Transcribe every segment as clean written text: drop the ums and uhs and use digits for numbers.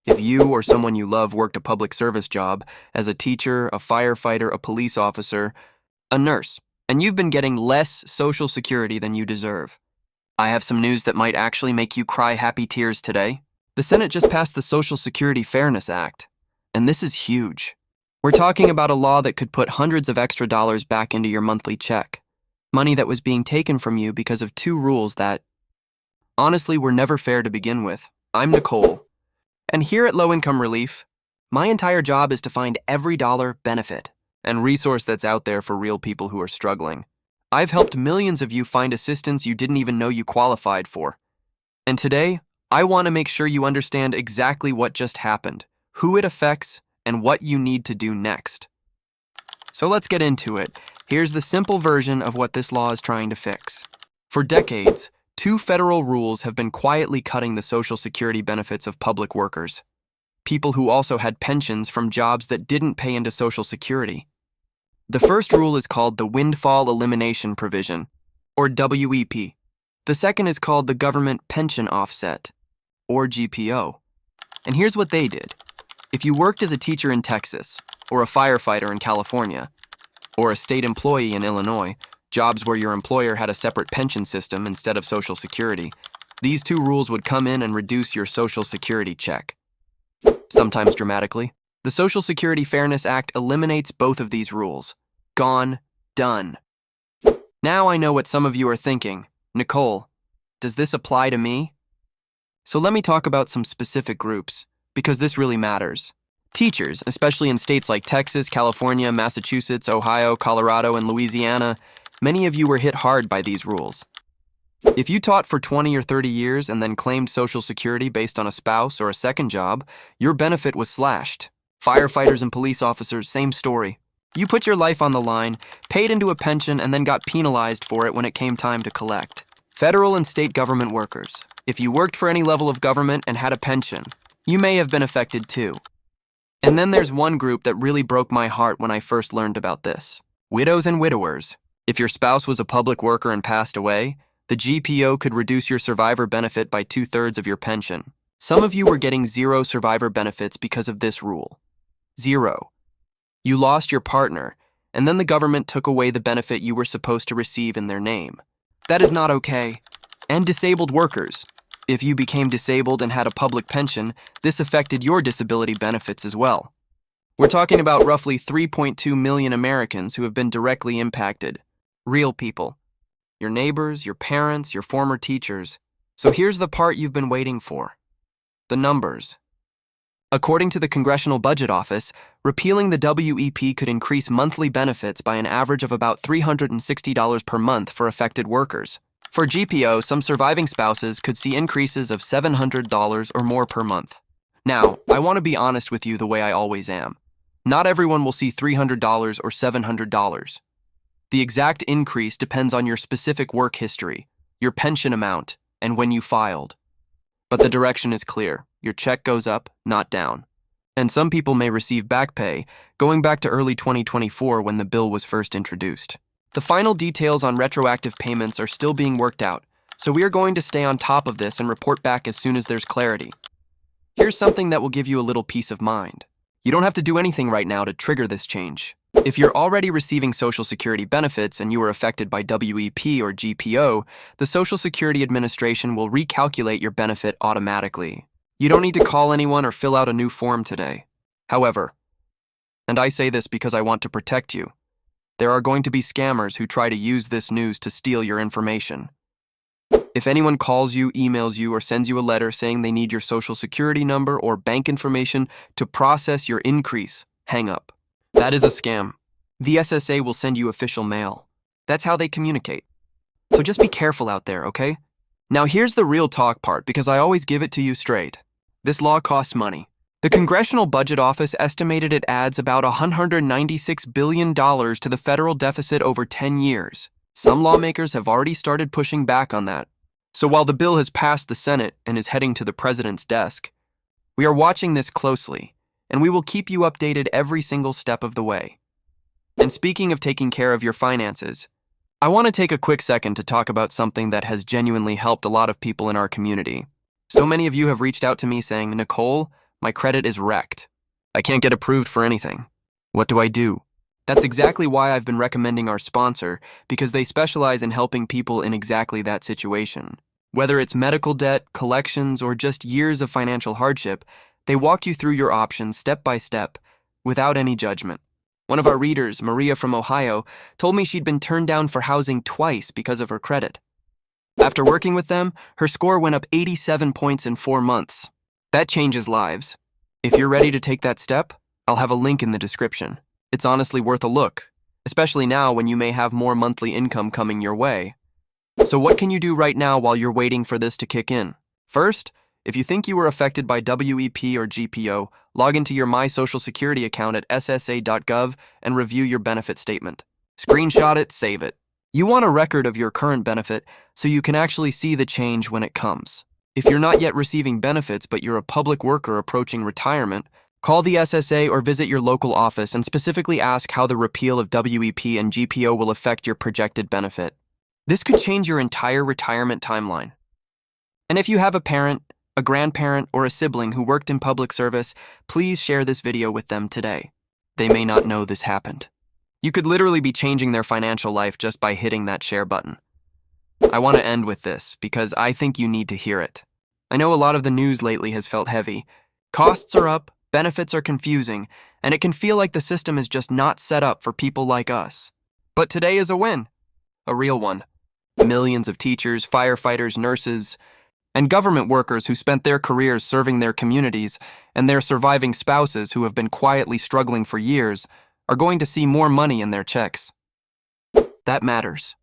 If you or someone you love worked a public service job as a teacher, a firefighter, a police officer, a nurse, and you've been getting less Social Security than you deserve, I have some news that might actually make you cry happy tears today. The Senate just passed the Social Security Fairness Act, and this is huge. We're talking about a law that could put hundreds of extra dollars back into your monthly check, money that was being taken from you because of two rules that, honestly, were never fair to begin with. I'm Nicole, and here at Low Income Relief, my entire job is to find every dollar, benefit, and resource that's out there for real people who are struggling. I've helped millions of you find assistance you didn't even know you qualified for. And today, I want to make sure you understand exactly what just happened, who it affects, and what you need to do next. So let's get into it. Here's the simple version of what this law is trying to fix. For decades, two federal rules have been quietly cutting the Social Security benefits of public workers, people who also had pensions from jobs that didn't pay into Social Security. The first rule is called the Windfall Elimination Provision, or WEP. The second is called the Government Pension Offset, or GPO. And here's what they did. If you worked as a teacher in Texas, or a firefighter in California, or a state employee in Illinois, jobs where your employer had a separate pension system instead of Social Security, these two rules would come in and reduce your Social Security check. Sometimes dramatically. The Social Security Fairness Act eliminates both of these rules. Gone, done. Now I know what some of you are thinking. Nicole, does this apply to me? So let me talk about some specific groups, because this really matters. Teachers, especially in states like Texas, California, Massachusetts, Ohio, Colorado, and Louisiana, many of you were hit hard by these rules. If you taught for 20 or 30 years and then claimed Social Security based on a spouse or a second job, your benefit was slashed. Firefighters and police officers, same story. You put your life on the line, paid into a pension, and then got penalized for it when it came time to collect. Federal and state government workers. If you worked for any level of government and had a pension, you may have been affected too. And then there's one group that really broke my heart when I first learned about this. Widows and widowers. If your spouse was a public worker and passed away, the GPO could reduce your survivor benefit by 2/3 of your pension. Some of you were getting zero survivor benefits because of this rule. Zero. You lost your partner, and then the government took away the benefit you were supposed to receive in their name. That is not okay. And disabled workers. If you became disabled and had a public pension, this affected your disability benefits as well. We're talking about roughly 3.2 million Americans who have been directly impacted. Real people. Your neighbors, your parents, your former teachers. So here's the part you've been waiting for. The numbers. According to the Congressional Budget Office, repealing the WEP could increase monthly benefits by an average of about $360 per month for affected workers. For GPO, some surviving spouses could see increases of $700 or more per month. Now, I want to be honest with you the way I always am. Not everyone will see $300 or $700. The exact increase depends on your specific work history, your pension amount, and when you filed. But the direction is clear. Your check goes up, not down. And some people may receive back pay, going back to early 2024 when the bill was first introduced. The final details on retroactive payments are still being worked out, so we are going to stay on top of this and report back as soon as there's clarity. Here's something that will give you a little peace of mind. You don't have to do anything right now to trigger this change. If you're already receiving Social Security benefits and you were affected by WEP or GPO, the Social Security Administration will recalculate your benefit automatically. You don't need to call anyone or fill out a new form today. However, and I say this because I want to protect you, there are going to be scammers who try to use this news to steal your information. If anyone calls you, emails you, or sends you a letter saying they need your Social Security number or bank information to process your increase, hang up. That is a scam. The SSA will send you official mail. That's how they communicate. So just be careful out there, okay? Now here's the real talk part, because I always give it to you straight. This law costs money. The Congressional Budget Office estimated it adds about $196 billion to the federal deficit over 10 years. Some lawmakers have already started pushing back on that. So while the bill has passed the Senate and is heading to the president's desk, we are watching this closely, and we will keep you updated every single step of the way. And speaking of taking care of your finances, I want to take a quick second to talk about something that has genuinely helped a lot of people in our community. So many of you have reached out to me saying, Nicole, My credit is wrecked. I can't get approved for anything. What do I do? That's exactly why I've been recommending our sponsor, because they specialize in helping people in exactly that situation. Whether it's medical debt, collections, or just years of financial hardship, they walk you through your options step by step, without any judgment. One of our readers, Maria from Ohio, told me she'd been turned down for housing twice because of her credit. After working with them, her score went up 87 points in 4 months. That changes lives. If you're ready to take that step, I'll have a link in the description. It's honestly worth a look, especially now when you may have more monthly income coming your way. So what can you do right now while you're waiting for this to kick in? First, if you think you were affected by WEP or GPO, log into your My Social Security account at ssa.gov and review your benefit statement. Screenshot it, save it. You want a record of your current benefit so you can actually see the change when it comes. If you're not yet receiving benefits but you're a public worker approaching retirement, call the SSA or visit your local office and specifically ask how the repeal of WEP and GPO will affect your projected benefit. This could change your entire retirement timeline. And if you have a parent, a grandparent, or a sibling who worked in public service, please share this video with them today. They may not know this happened. You could literally be changing their financial life just by hitting that share button. I want to end with this because I think you need to hear it. I know a lot of the news lately has felt heavy. Costs are up, benefits are confusing, and it can feel like the system is just not set up for people like us. But today is a win. A real one. Millions of teachers, firefighters, nurses, and government workers who spent their careers serving their communities and their surviving spouses who have been quietly struggling for years are going to see more money in their checks. That matters.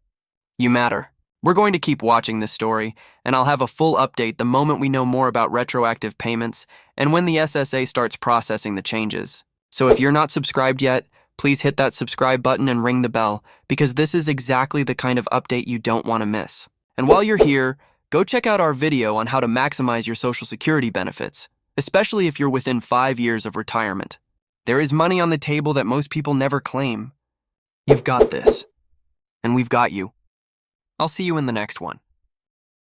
You matter. We're going to keep watching this story, and I'll have a full update the moment we know more about retroactive payments and when the SSA starts processing the changes. So if you're not subscribed yet, please hit that subscribe button and ring the bell, because this is exactly the kind of update you don't want to miss. And while you're here, go check out our video on how to maximize your Social Security benefits, especially if you're within 5 years of retirement. There is money on the table that most people never claim. You've got this, and we've got you. I'll see you in the next one.